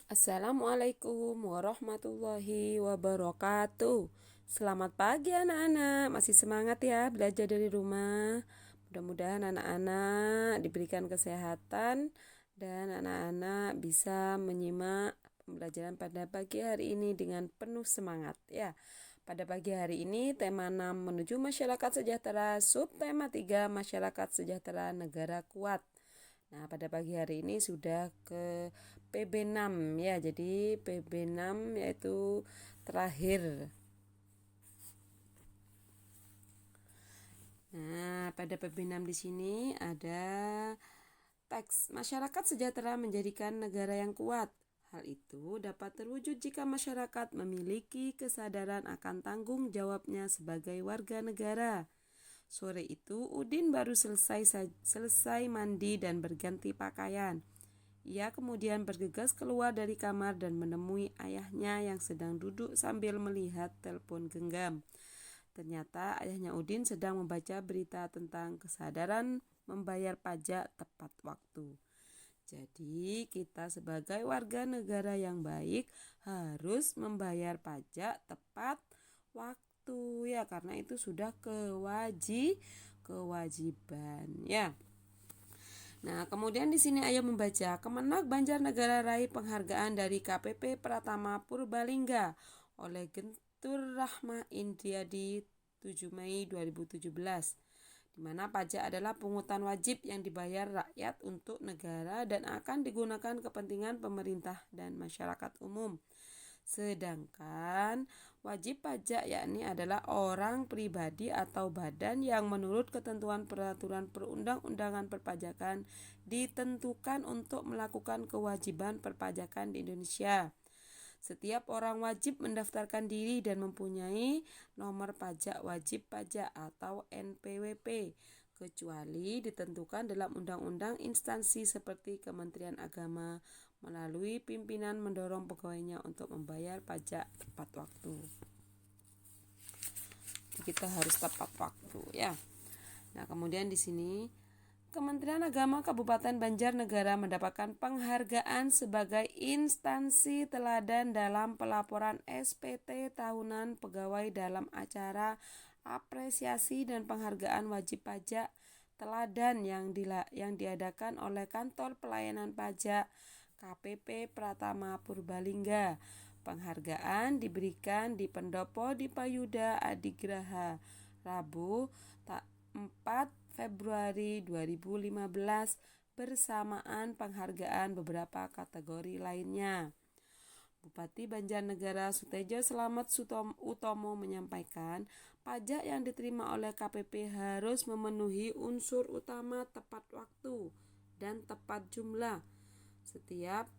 Assalamualaikum warahmatullahi wabarakatuh. Selamat pagi anak-anak. Masih semangat ya belajar dari rumah. Mudah-mudahan anak-anak diberikan kesehatan dan anak-anak bisa menyimak pembelajaran pada pagi hari ini dengan penuh semangat ya. Pada pagi hari ini tema 6 menuju masyarakat sejahtera, subtema 3 masyarakat sejahtera negara kuat. Nah, pada pagi hari ini sudah ke PB6 ya. Jadi PB6 yaitu terakhir. Nah, pada PB6 di sini ada teks masyarakat sejahtera menjadikan negara yang kuat. Hal itu dapat terwujud jika masyarakat memiliki kesadaran akan tanggung jawabnya sebagai warga negara. Sore itu Udin baru selesai mandi dan berganti pakaian. Ia kemudian bergegas keluar dari kamar dan menemui ayahnya yang sedang duduk sambil melihat telepon genggam. Ternyata ayahnya Udin sedang membaca berita tentang kesadaran membayar pajak tepat waktu. Jadi kita sebagai warga negara yang baik harus membayar pajak tepat waktu ya, karena itu sudah kewajiban ya. Nah, kemudian di sini ayo membaca. Kemenak Banjarnegara raih penghargaan dari KPP Pratama Purbalingga oleh Gentur Rahmah Indiadi 7 Mei 2017. Di mana pajak adalah pungutan wajib yang dibayar rakyat untuk negara dan akan digunakan kepentingan pemerintah dan masyarakat umum. Sedangkan wajib pajak yakni adalah orang pribadi atau badan yang menurut ketentuan peraturan perundang-undangan perpajakan ditentukan untuk melakukan kewajiban perpajakan di Indonesia. Setiap orang wajib mendaftarkan diri dan mempunyai nomor pajak wajib pajak atau NPWP, kecuali ditentukan dalam undang-undang instansi seperti Kementerian Agama melalui pimpinan mendorong pegawainya untuk membayar pajak tepat waktu. Kita harus tepat waktu ya. Nah, kemudian di sini Kementerian Agama Kabupaten Banjarnegara mendapatkan penghargaan sebagai instansi teladan dalam pelaporan SPT tahunan pegawai dalam acara apresiasi dan penghargaan wajib pajak teladan yang diadakan oleh Kantor Pelayanan Pajak KPP Pratama Purbalingga. Penghargaan diberikan di Pendopo Dipayuda Adigraha Rabu 4 Februari 2015 bersamaan penghargaan beberapa kategori lainnya. Bupati Banjarnegara Sutejo Slamet Utomo menyampaikan, pajak yang diterima oleh KPP harus memenuhi unsur utama tepat waktu dan tepat jumlah. Setiap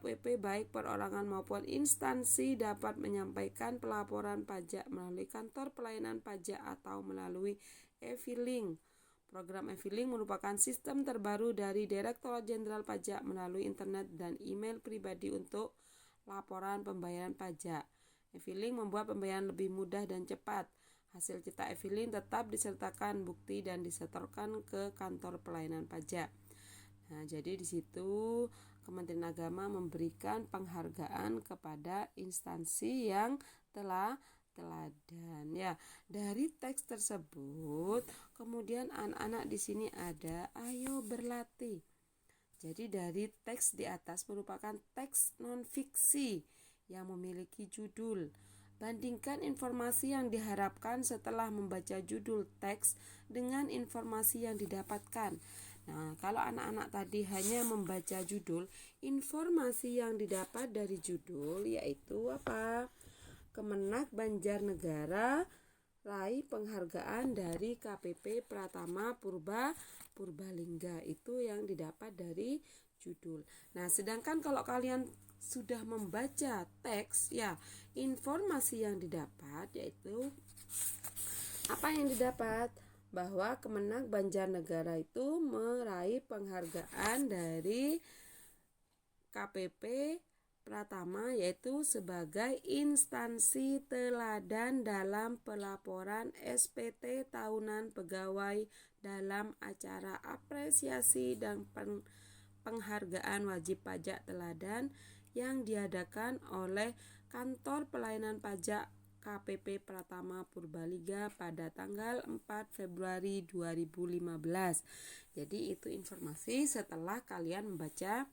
WP baik perorangan maupun instansi dapat menyampaikan pelaporan pajak melalui kantor pelayanan pajak atau melalui e-filing. Program e-filing merupakan sistem terbaru dari Direktorat Jenderal Pajak melalui internet dan email pribadi untuk laporan pembayaran pajak. E-filing membuat pembayaran lebih mudah dan cepat. Hasil cetak e-filing tetap disertakan bukti dan disetorkan ke kantor pelayanan pajak. Nah, jadi di situ Kementerian Agama memberikan penghargaan kepada instansi yang telah teladan ya. Dari teks tersebut, kemudian anak-anak di sini ada ayo berlatih. Jadi dari teks di atas merupakan teks non-fiksi yang memiliki judul. Bandingkan informasi yang diharapkan setelah membaca judul teks dengan informasi yang didapatkan. Nah, kalau anak-anak tadi hanya membaca judul, informasi yang didapat dari judul yaitu apa? Kemenak Banjarnegara raih penghargaan dari KPP Pratama Purbalingga, itu yang didapat dari judul. Nah, sedangkan kalau kalian sudah membaca teks ya, informasi yang didapat yaitu apa yang didapat? Bahwa Kemenak Banjarnegara itu meraih penghargaan dari KPP Pratama yaitu sebagai instansi teladan dalam pelaporan SPT tahunan pegawai dalam acara apresiasi dan penghargaan wajib pajak teladan yang diadakan oleh Kantor Pelayanan Pajak KPP Pratama Purbalingga pada tanggal 4 Februari 2015. Jadi itu informasi setelah kalian membaca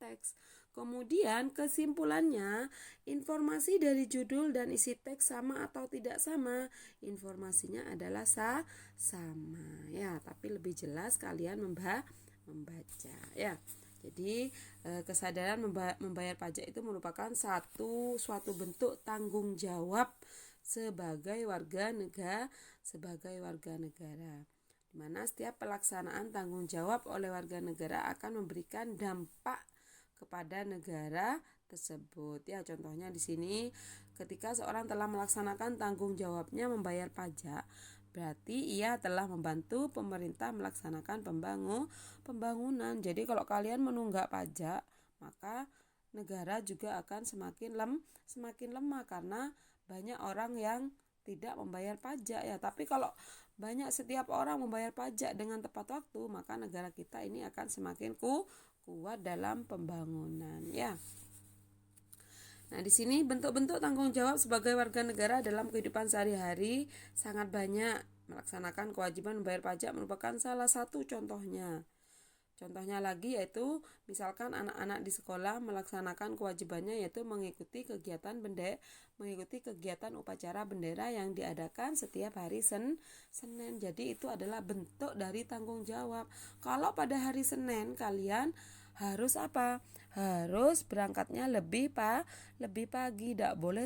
teks. Kemudian kesimpulannya, informasi dari judul dan isi teks sama atau tidak sama? Informasinya adalah sama ya, tapi lebih jelas kalian membaca ya. Jadi kesadaran membayar pajak itu merupakan suatu bentuk tanggung jawab sebagai warga negara, di mana setiap pelaksanaan tanggung jawab oleh warga negara akan memberikan dampak kepada negara tersebut. Ya, contohnya di sini ketika seorang telah melaksanakan tanggung jawabnya membayar pajak, berarti ia telah membantu pemerintah melaksanakan pembangunan. Jadi kalau kalian menunggak pajak, maka negara juga akan semakin lemah karena banyak orang yang tidak membayar pajak ya. Tapi kalau setiap orang membayar pajak dengan tepat waktu, maka negara kita ini akan semakin kuat dalam pembangunan ya. Nah, di sini bentuk-bentuk tanggung jawab sebagai warga negara dalam kehidupan sehari-hari sangat banyak. Melaksanakan kewajiban membayar pajak merupakan salah satu contohnya. Contohnya lagi yaitu misalkan anak-anak di sekolah melaksanakan kewajibannya yaitu mengikuti kegiatan upacara bendera yang diadakan setiap hari Senin. Jadi itu adalah bentuk dari tanggung jawab. Kalau pada hari Senin kalian harus apa? Harus berangkatnya lebih pagi, tidak boleh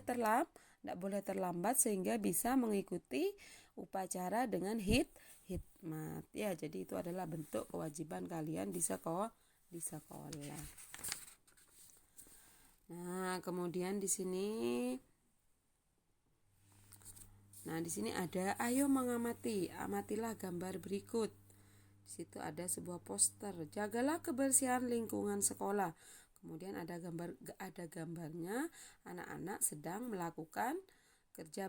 terlambat sehingga bisa mengikuti upacara dengan hikmat. Ya, jadi itu adalah bentuk kewajiban kalian di sekolah. Nah, kemudian di sini ada ayo mengamati, amatilah gambar berikut. Di situ ada sebuah poster, jagalah kebersihan lingkungan sekolah. Kemudian ada gambarnya anak-anak sedang melakukan kerja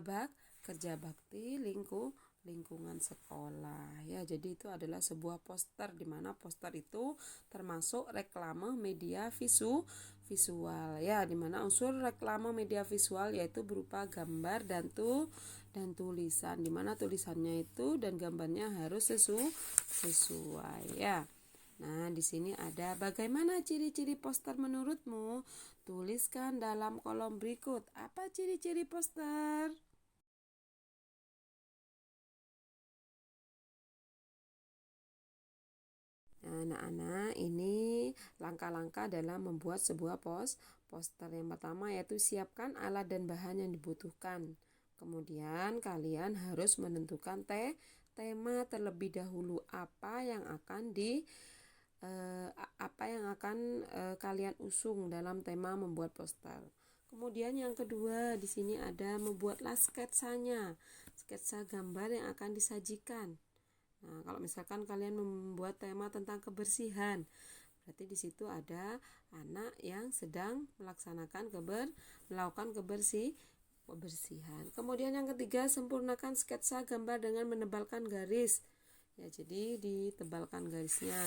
bakti lingkungan sekolah. Ya, jadi itu adalah sebuah poster di mana poster itu termasuk reklame media visual. Ya, di mana unsur reklame media visual yaitu berupa gambar dan tulisan, di mana tulisannya itu dan gambarnya harus sesuai ya. Nah, di sini ada bagaimana ciri-ciri poster menurutmu? Tuliskan dalam kolom berikut. Apa ciri-ciri poster? Nah, anak-anak, ini langkah-langkah dalam membuat sebuah poster. Yang pertama yaitu siapkan alat dan bahan yang dibutuhkan. Kemudian kalian harus menentukan tema terlebih dahulu, apa yang akan kalian usung dalam tema membuat poster. Kemudian yang kedua di sini ada membuatlah sketsa gambar yang akan disajikan. Nah, kalau misalkan kalian membuat tema tentang kebersihan, berarti di situ ada anak yang sedang melaksanakan melakukan kebersihan. Kemudian yang ketiga, sempurnakan sketsa gambar dengan menebalkan garis. Ya, jadi ditebalkan garisnya.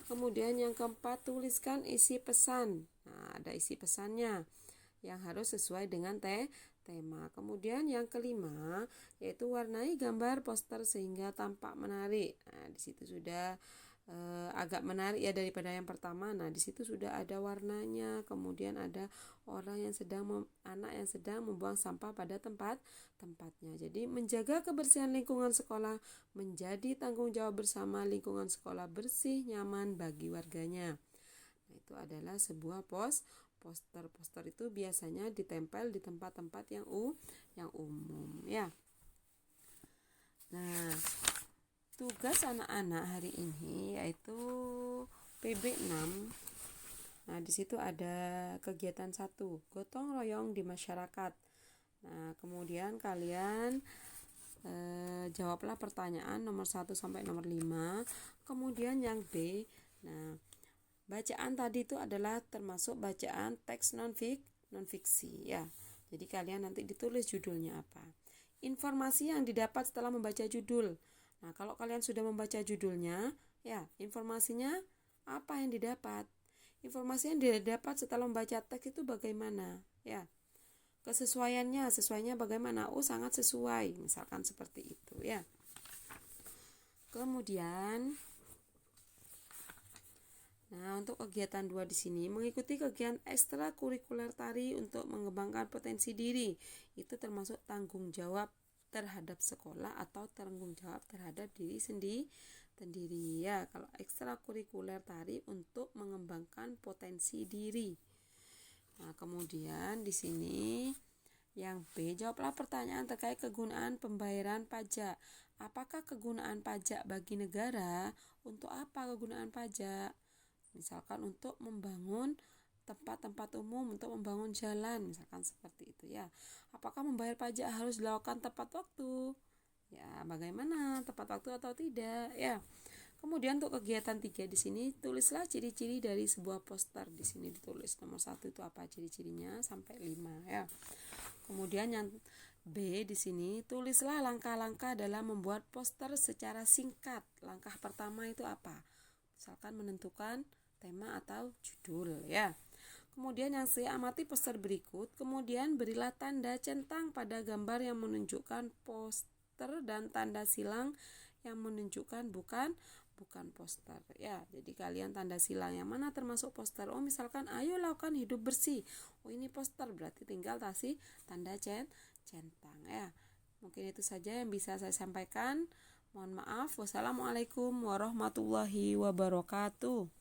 Kemudian yang keempat, tuliskan isi pesan. Nah, ada isi pesannya yang harus sesuai dengan tema. Kemudian yang kelima, yaitu warnai gambar poster sehingga tampak menarik. Nah, di situ sudah agak menarik ya daripada yang pertama. Nah, di situ sudah ada warnanya. Kemudian ada anak yang sedang membuang sampah pada tempatnya. Jadi menjaga kebersihan lingkungan sekolah menjadi tanggung jawab bersama. Lingkungan sekolah bersih, nyaman bagi warganya. Nah, itu adalah sebuah poster itu biasanya ditempel di tempat-tempat yang umum ya. Nah, tugas anak-anak hari ini yaitu PB6. Nah, di situ ada kegiatan 1, gotong royong di masyarakat. Nah, kemudian kalian jawablah pertanyaan nomor 1 sampai nomor 5. Kemudian yang B, nah, bacaan tadi itu adalah termasuk bacaan teks non-fiksi ya. Jadi kalian nanti ditulis judulnya apa. Informasi yang didapat setelah membaca judul. Nah, kalau kalian sudah membaca judulnya, ya, informasinya Apa yang didapat? Informasi yang didapat setelah membaca teks itu bagaimana? Ya, sesuainya bagaimana? Oh, sangat sesuai, misalkan seperti itu ya. Kemudian, untuk kegiatan 2 di sini, mengikuti kegiatan ekstrakurikuler tari untuk mengembangkan potensi diri. Itu termasuk tanggung jawab terhadap sekolah atau tanggung jawab terhadap diri sendiri ya. Kalau ekstrakurikuler tari untuk mengembangkan potensi diri. Kemudian di sini yang B, jawablah pertanyaan terkait kegunaan pembayaran pajak. Apakah kegunaan pajak bagi negara? Untuk apa kegunaan pajak? Misalkan untuk membangun tempat-tempat umum, untuk membangun jalan, misalkan seperti itu ya. Apakah membayar pajak harus dilakukan tepat waktu? Ya, bagaimana? Tepat waktu atau tidak? Ya. Kemudian untuk kegiatan 3 di sini, tulislah ciri-ciri dari sebuah poster. Di sini ditulis nomor 1 itu apa ciri-cirinya sampai 5 ya. Kemudian yang B di sini, tulislah langkah-langkah dalam membuat poster secara singkat. Langkah pertama itu apa? Misalkan menentukan tema atau judul ya. Kemudian yang C, amati poster berikut. Kemudian berilah tanda centang pada gambar yang menunjukkan poster dan tanda silang yang menunjukkan bukan poster ya. Jadi kalian tanda silang yang mana termasuk poster. Oh, misalkan ayo lakukan hidup bersih. Oh, ini poster, berarti tinggal kasih tanda centang ya. Mungkin itu saja yang bisa saya sampaikan. Mohon maaf. Wassalamualaikum warahmatullahi wabarakatuh.